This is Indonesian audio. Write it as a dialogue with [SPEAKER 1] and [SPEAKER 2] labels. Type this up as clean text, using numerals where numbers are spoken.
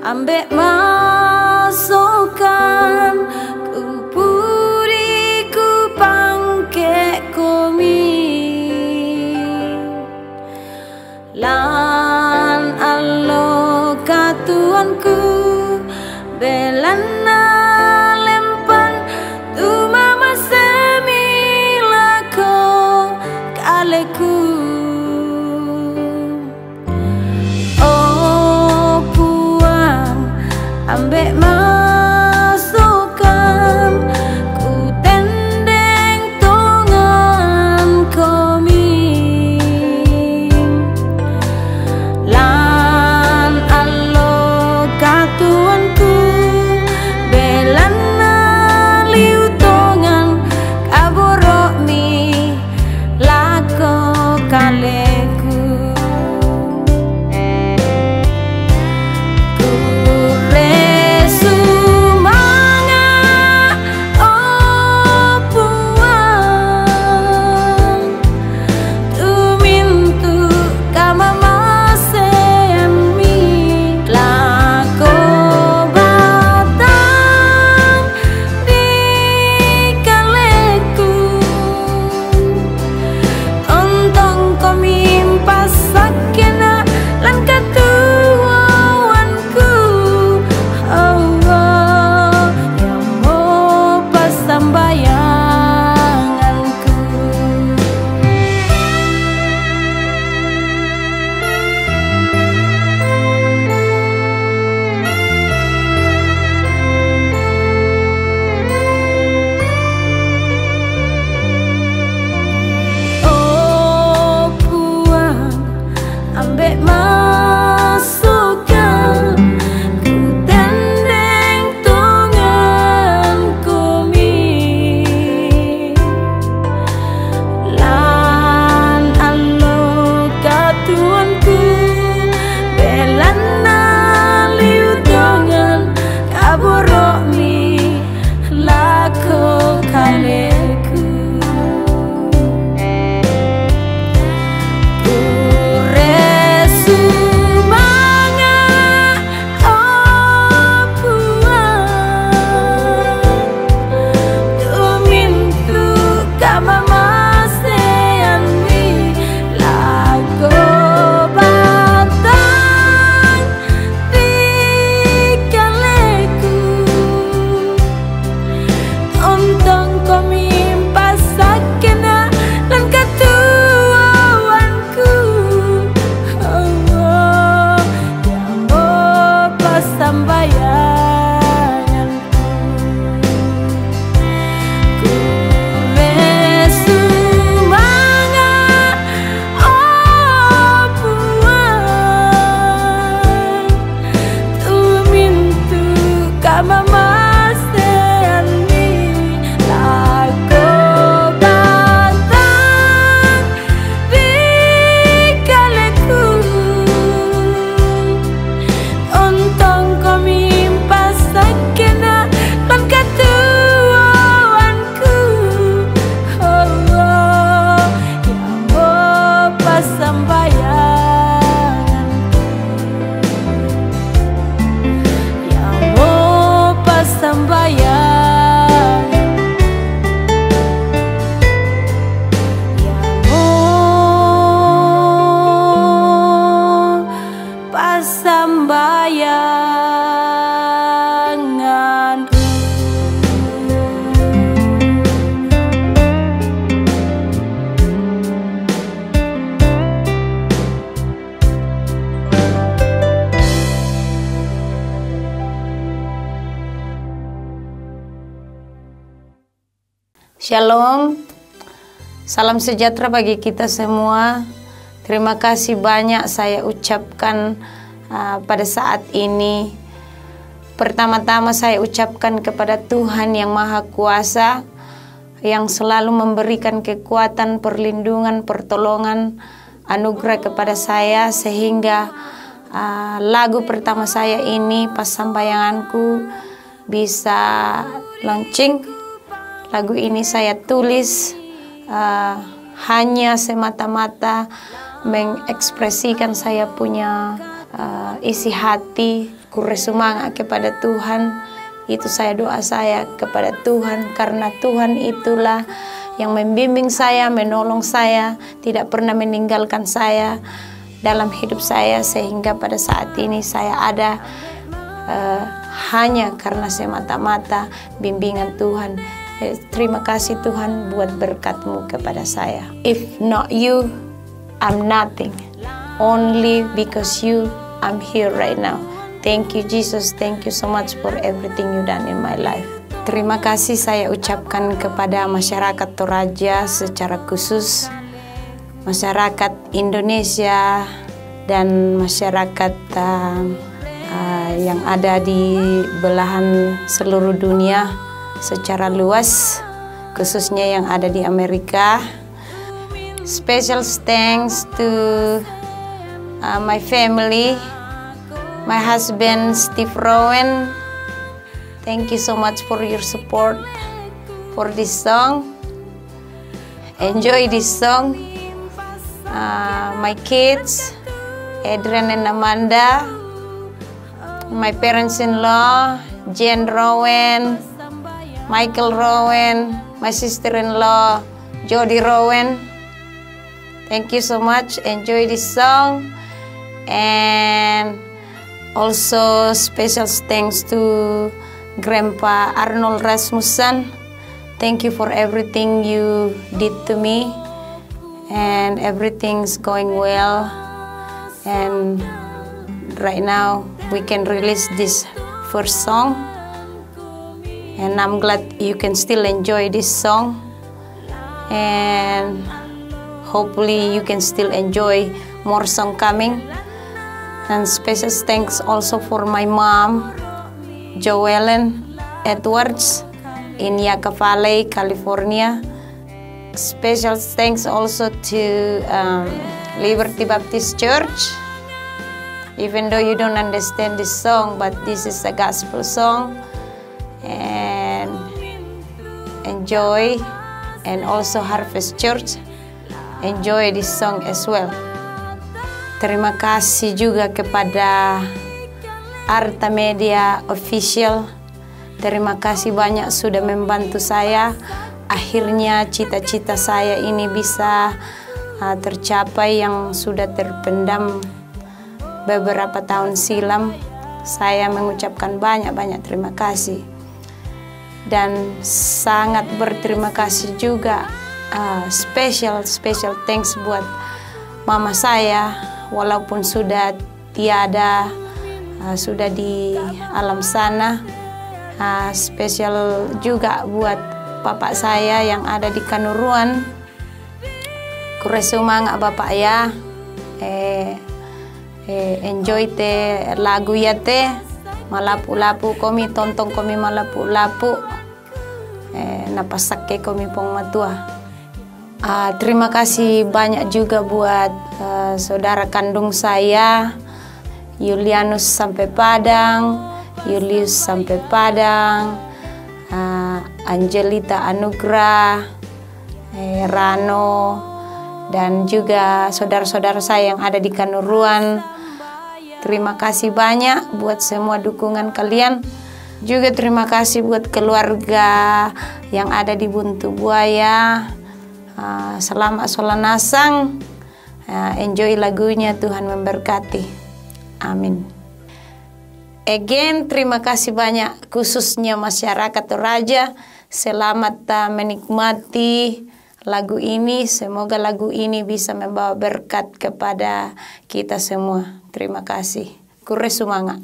[SPEAKER 1] ambek masukan ku puri ku pangke komi lan allo katuanku belana lempan tu mama semilako kaleku ambek masukan ku tendeng tongan komi lan allo katuanku belana liu tongan kaborok mi lako kaleku
[SPEAKER 2] Shalom, salam sejahtera bagi kita semua. Terima kasih banyak saya ucapkan pada saat ini. Pertama-tama saya ucapkan kepada Tuhan yang Maha Kuasa, yang selalu memberikan kekuatan, perlindungan, pertolongan, anugerah kepada saya, sehingga lagu pertama saya ini, Pas Sambayanganku, bisa launching. Lagu ini saya tulis hanya semata-mata mengekspresikan saya punya isi hati Kure semangat kepada Tuhan. Itu saya doa saya kepada Tuhan, karena Tuhan itulah yang membimbing saya, menolong saya, tidak pernah meninggalkan saya dalam hidup saya, sehingga pada saat ini saya ada hanya karena semata-mata bimbingan Tuhan. Terima kasih Tuhan buat berkat-Mu kepada saya. If not you, I'm nothing. Only because you, I'm here right now. Thank you Jesus, thank you so much for everything you done in my life. Terima kasih saya ucapkan kepada masyarakat Toraja secara khusus, masyarakat Indonesia dan masyarakat yang ada di belahan seluruh dunia secara luas, khususnya yang ada di Amerika. Special thanks to my family, my husband Steve Rowan. Thank you so much for your support for this song. Enjoy this song. My kids, Adrian and Amanda, my parents-in-law, Jen Rowan, Michael Rowan, my sister-in-law, Jody Rowan. Thank you so much. Enjoy this song. And also special thanks to Grandpa Arnold Rasmussen. Thank you for everything you did to me, and everything's going well. And right now we can release this first song, and I'm glad you can still enjoy this song, and hopefully you can still enjoy more song coming. And special thanks also for my mom, Joellen Edwards in Yucca Valley, California. Special thanks also to Liberty Baptist Church. Even though you don't understand this song, but this is a gospel song, and enjoy. And also Harvest Church, enjoy this song as well. Terima kasih juga kepada Arta Media Official. Terima kasih banyak sudah membantu saya. Akhirnya cita-cita saya ini bisa tercapai yang sudah terpendam beberapa tahun silam. Saya mengucapkan banyak-banyak terima kasih. Dan sangat berterima kasih juga, special thanks buat mama saya, walaupun sudah tiada, sudah di alam sana. Spesial juga buat bapak saya yang ada di Kanuruan. Kure semangat bapak ya. Enjoy te lagu ya te. Malapu-lapu komi tonton komi malapu-lapu. Napasak ke komi pong matua. Terima kasih banyak juga buat saudara kandung saya, Julianus sampai Padang, Julius sampai Padang, Angelita Anugrah, Rano, dan juga saudara-saudara saya yang ada di Kanuruan. Terima kasih banyak buat semua dukungan kalian. Juga terima kasih buat keluarga yang ada di Buntu Buaya. Selamat Solanasang. Enjoy lagunya, Tuhan memberkati. Amin. Again, terima kasih banyak khususnya masyarakat Toraja. Selamat menikmati lagu ini. Semoga lagu ini bisa membawa berkat kepada kita semua. Terima kasih. Kure semangat.